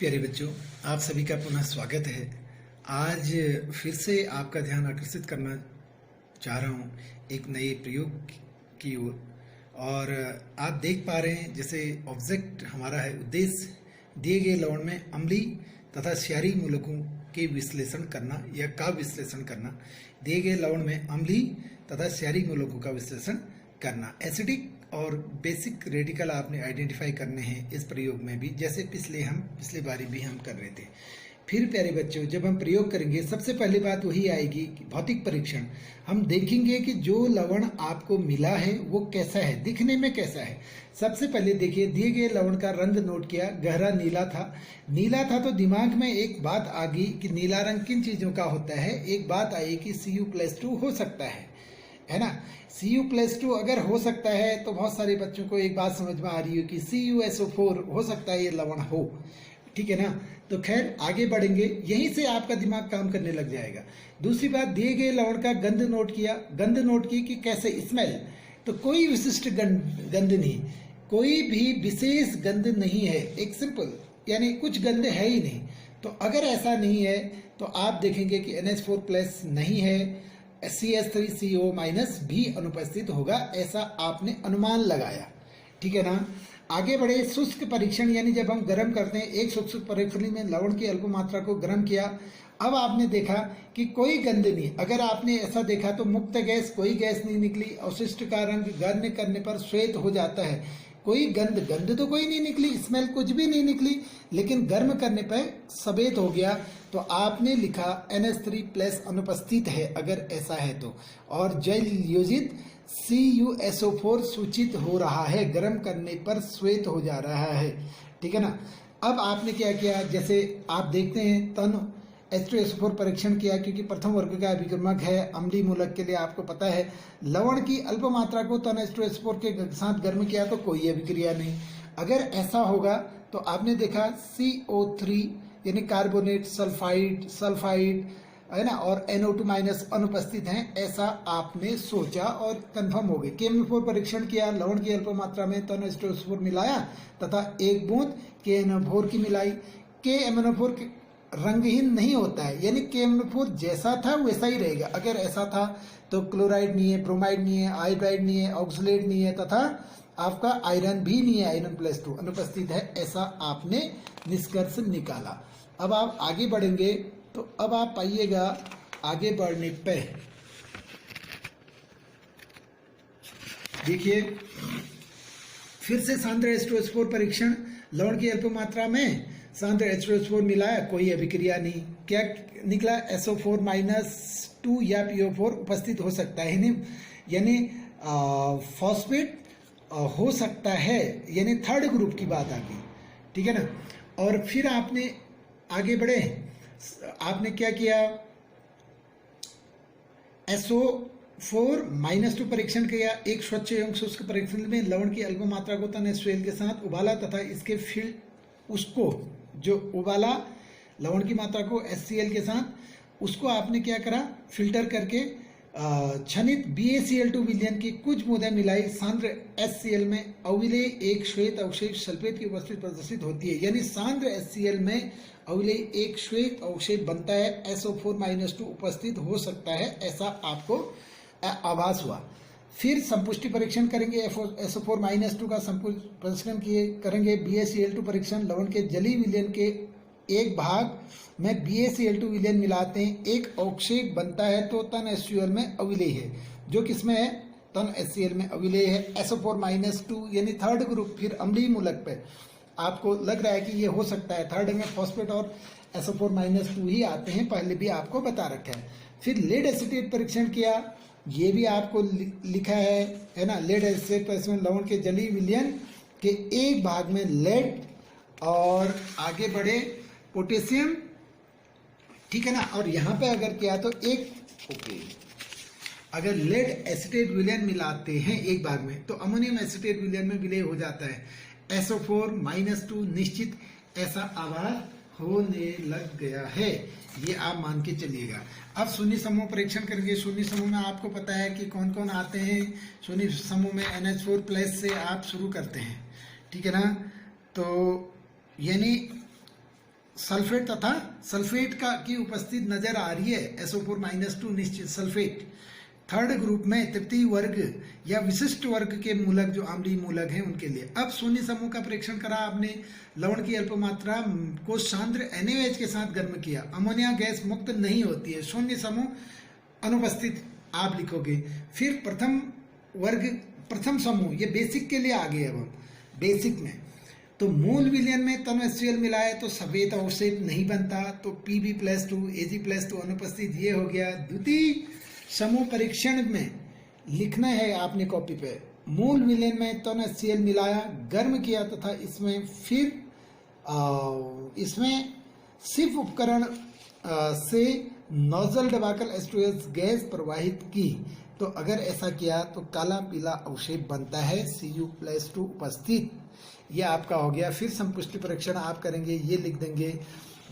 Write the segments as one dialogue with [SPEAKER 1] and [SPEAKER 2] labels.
[SPEAKER 1] प्यारे बच्चों, आप सभी का पुनः स्वागत है। आज फिर से आपका ध्यान आकर्षित करना चाह रहा हूँ एक नए प्रयोग की ओर। और आप देख पा रहे हैं जैसे ऑब्जेक्ट हमारा है, उद्देश्य दिए गए लवण में अम्लीय तथा क्षारीय मूलकों के विश्लेषण करना या का विश्लेषण करना। दिए गए लवण में अम्लीय तथा क्षारीय मूलकों का विश्लेषण करना। एसिडिक और बेसिक रेडिकल आपने आइडेंटिफाई करने हैं इस प्रयोग में भी, जैसे पिछले बारी भी हम कर रहे थे। फिर प्यारे बच्चों, जब हम प्रयोग करेंगे सबसे पहली बात वही आएगी कि भौतिक परीक्षण। हम देखेंगे कि जो लवण आपको मिला है वो कैसा है, दिखने में कैसा है। सबसे पहले देखिए, दिए गए लवण का रंग नोट किया, गहरा नीला था। नीला था तो दिमाग में एक बात आ गई कि नीला रंग किन चीजों का होता है। एक बात आई कि Cu+2 हो सकता है ना। Cu+2 अगर हो सकता है तो बहुत सारे बच्चों को एक बात समझ में आ रही है कि CuSO4 हो सकता है ये लवण हो, ठीक है ना। तो खैर आगे बढ़ेंगे, यहीं से आपका दिमाग काम करने लग जाएगा। दूसरी बात, दिए गए लवण का गंध नोट किया। गंध नोट की कि कैसे, स्मेल। तो कोई विशिष्ट गंध नहीं, कोई भी विशेष गंध नहीं है, एक सिंपल यानी कुछ गंध है ही नहीं। तो अगर ऐसा नहीं है तो आप देखेंगे कि NH4+ नहीं है, CH3CO- भी अनुपस्थित होगा, ऐसा आपने अनुमान लगाया, ठीक है ना। आगे बढ़े, शुष्क परीक्षण, यानी जब हम गर्म करते हैं, एक शुष्क परीक्षण में लवण की अल्प मात्रा को गर्म किया। अब आपने देखा कि कोई गंध नहीं। अगर आपने ऐसा देखा तो मुक्त गैस, कोई गैस नहीं निकली। अवशिष्ट का रंग गर्म करने पर श्वेत हो जाता है। कोई गंध तो कोई नहीं निकली, स्मेल कुछ भी नहीं निकली, लेकिन गर्म करने पर सफेद हो गया। तो आपने लिखा NH3+ अनुपस्थित है अगर ऐसा है तो। और जल योजित CuSO4 सूचित हो रहा है, गर्म करने पर श्वेत हो जा रहा है, ठीक है ना। अब आपने क्या किया, जैसे आप देखते हैं तन H2SO4 परीक्षण किया, क्योंकि प्रथम वर्ग का अभिक्रमक है अम्लीय मूलक के लिए। आपको पता है लवण की अल्प मात्रा को तन H2SO4 के साथ गर्म किया तो कोई अभिक्रिया नहीं। अगर ऐसा होगा तो आपने देखा CO3 यानी कार्बोनेट, सल्फाइड है ना, और NO2- अनुपस्थित हैं, ऐसा आपने सोचा और कंफर्म हो गए। KMnO4 परीक्षण किया, लवण की अल्प मात्रा में तन H2SO4 मिलाया तथा एक बूंद KMnO4 की मिलाई। KMnO4 रंगहीन नहीं होता है, यानी KMnO4 जैसा था वैसा ही रहेगा। अगर ऐसा था तो क्लोराइड नहीं है, ब्रोमाइड नहीं है, आयोडाइड नहीं है, ऑक्सलेट नहीं है, तथा आपका आयरन भी नहीं है, Iron+2 अनुपस्थित है, ऐसा आपने निष्कर्ष निकाला। अब आप आगे बढ़ेंगे तो अब आप पाइएगा, आगे बढ़ने पे देखिए फिर से सांद्र H2SO4 परीक्षण। लवण की अल्प मात्रा में सांद्र H2SO4 मिलाया, कोई अभिक्रिया नहीं। क्या निकला, SO4-2 या PO4 उपस्थित हो सकता है, यानी फॉस्फेट हो सकता है, यानी थर्ड ग्रुप की बात आ गई, ठीक है ना। और फिर आपने आगे बढ़े, आपने क्या किया, SO4-2 परीक्षण किया। एक स्वच्छ एवं शुष्क परीक्षण में लवण की अल्प मात्रा को तन HCl के साथ उबाला तथा इसके उसको जो उबाला लवण की मात्रा को HCl के साथ, उसको आपने क्या करा, फिल्टर करके क्षनित BaCl2 विलयन की कुछ बूंदें मिलाई। सांद्र HCl में अविलेय एक श्वेत अवशेष सल्फेट की उपस्थिति प्रदर्शित होती है, यानी सांद्र HCl में अविलेय एक श्वेत अवशेष बनता है। SO4-2 उपस्थित हो सकता है, ऐसा आपको आभास हुआ। फिर संपुष्टि परीक्षण करेंगे, SO4-2 का संपुष्टि परीक्षण करेंगे। BaCl2 परीक्षण, लवण के जलीय विलयन के एक भाग में BaCl2 विलयन मिलाते हैं, एक अवक्षेप बनता है तो तन HCl में अविलेय है। जो किसमें है, तन HCl में अविलेय है। SO4-2 यानी थर्ड ग्रुप। फिर अम्लीय मूलक पे आपको लग रहा है कि ये हो सकता है, थर्ड में फॉस्फेट और SO4-2 ही आते हैं, पहले भी आपको बता रखा है। फिर लेड एसीटेट परीक्षण किया, ये भी आपको लिखा है ना। लेड एसीटेट परीक्षण, लवण के जलीय विलयन के एक भाग में लेड और आगे बढ़े पोटेशियम, ठीक है ना। और यहाँ पे अगर किया तो अगर लेड एसीटेट विलयन मिलाते हैं एक भाग में तो अमोनियम एसीटेट विलयन में विलय हो जाता है SO4-2 निश्चित, ऐसा आभास होने लग गया है, ये आप मान के चलिएगा। अब शून्य समूह परीक्षण करेंगे। शून्य समूह में आपको पता है कि कौन कौन आते हैं। शून्य समूह में NH4+ से आप शुरू करते हैं, ठीक है ना। तो यानी सल्फेट तथा सल्फेट का की उपस्थिति नजर आ रही है, SO4-2 निश्चित सल्फेट। थर्ड ग्रुप में तृतीय वर्ग या विशिष्ट वर्ग के मूलक जो अम्लीय मूलक हैं उनके लिए। अब शून्य समूह का परीक्षण करा आपने, लवण की अल्प मात्रा को सांद्र NaOH के साथ गर्म किया, अमोनिया गैस मुक्त नहीं होती है, शून्य समूह अनुपस्थित आप लिखोगे। फिर प्रथम समूह, ये बेसिक के लिए आ गए। अब हम बेसिक में तो मूल विलयन में तन HCl मिलाए तो सफेद अवशेष नहीं बनता, तो Pb+2 Ag+2 अनुपस्थित, ये हो गया। द्वितीय समूह परीक्षण में लिखना है आपने कॉपी पे, मूल विलयन में तन HCl मिलाया, गर्म किया तथा इसमें सिर्फ उपकरण से नोजल दबाकर H2S गैस प्रवाहित की, तो अगर ऐसा किया तो काला पीला अवशेष बनता है, Cu+2 उपस्थित। ये आपका हो गया। फिर संपुष्टि परीक्षण आप करेंगे, ये लिख देंगे,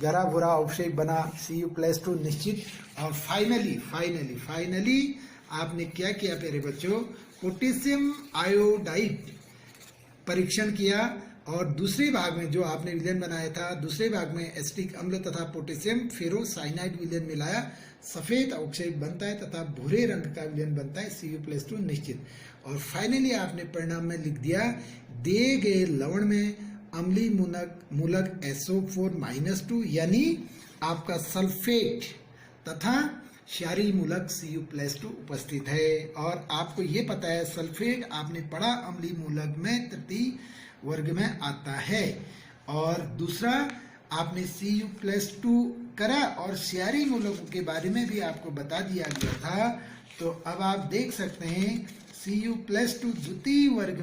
[SPEAKER 1] गरा भूरा अवशेष बना, Cu+2 निश्चित। और फाइनली आपने क्या किया प्यारे बच्चों, पोटेशियम आयोडाइड परीक्षण किया, और दूसरे भाग में जो आपने विलयन बनाया था, दूसरे भाग में एसिटिक अम्ल तथा पोटेशियम फेरोसाइनाइड विलयन मिलाया, सफेद अवक्षेप बनता है तथा भूरे रंग का विलयन बनता है, Cu+2 निश्चित। और फाइनली आपने परिणाम में लिख दिया, दिए गए लवण में अम्लीय मूलक SO4-2 यानी आपका सल्फेट तथा क्षारीय मूलक Cu+2 उपस्थित है। और आपको ये पता है सल्फेट आपने पढ़ा अम्लीय मूलक में तृतीय वर्ग में आता है। और दूसरा आपने Cu+2 करा और क्षारीय मूलकों के बारे में भी आपको बता दिया गया था। तो अब आप देख सकते हैं Cu+2 द्वितीय वर्ग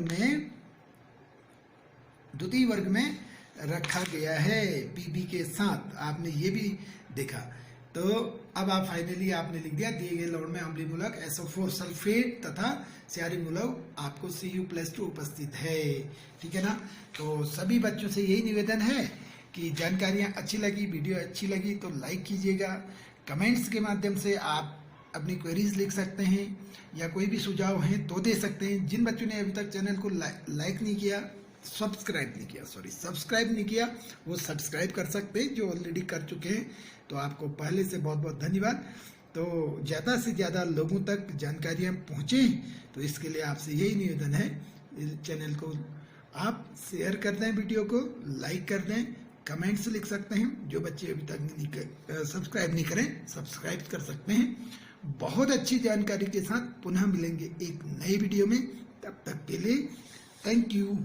[SPEAKER 1] में रखा गया है Pb के साथ, आपने ये भी देखा। तो अब आप फाइनली आपने लिख दिया, दिए गए लवण में अम्लीय मूलक SO4 सल्फेट तथा क्षारीय मूलक आपको Cu+2 उपस्थित है। ठीक है ना। तो सभी बच्चों से यही निवेदन है कि जानकारियां अच्छी लगी, वीडियो अच्छी लगी तो लाइक कीजिएगा। कमेंट्स के माध्यम से आप अपनी क्वेरीज लिख सकते हैं या कोई भी सुझाव हैं तो दे सकते हैं। जिन बच्चों ने अभी तक चैनल को लाइक नहीं किया, सब्सक्राइब नहीं किया, वो सब्सक्राइब कर सकते हैं। जो ऑलरेडी कर चुके हैं तो आपको पहले से बहुत बहुत धन्यवाद। तो ज़्यादा से ज़्यादा लोगों तक जानकारियाँ पहुँचें, तो इसके लिए आपसे यही निवेदन है, चैनल को आप शेयर कर दें, वीडियो को लाइक कर दें, कमेंट्स लिख सकते हैं। जो बच्चे अभी तक सब्सक्राइब नहीं करें, सब्सक्राइब कर सकते हैं। बहुत अच्छी जानकारी के साथ पुनः मिलेंगे एक नए वीडियो में। तब तक के लिए थैंक यू।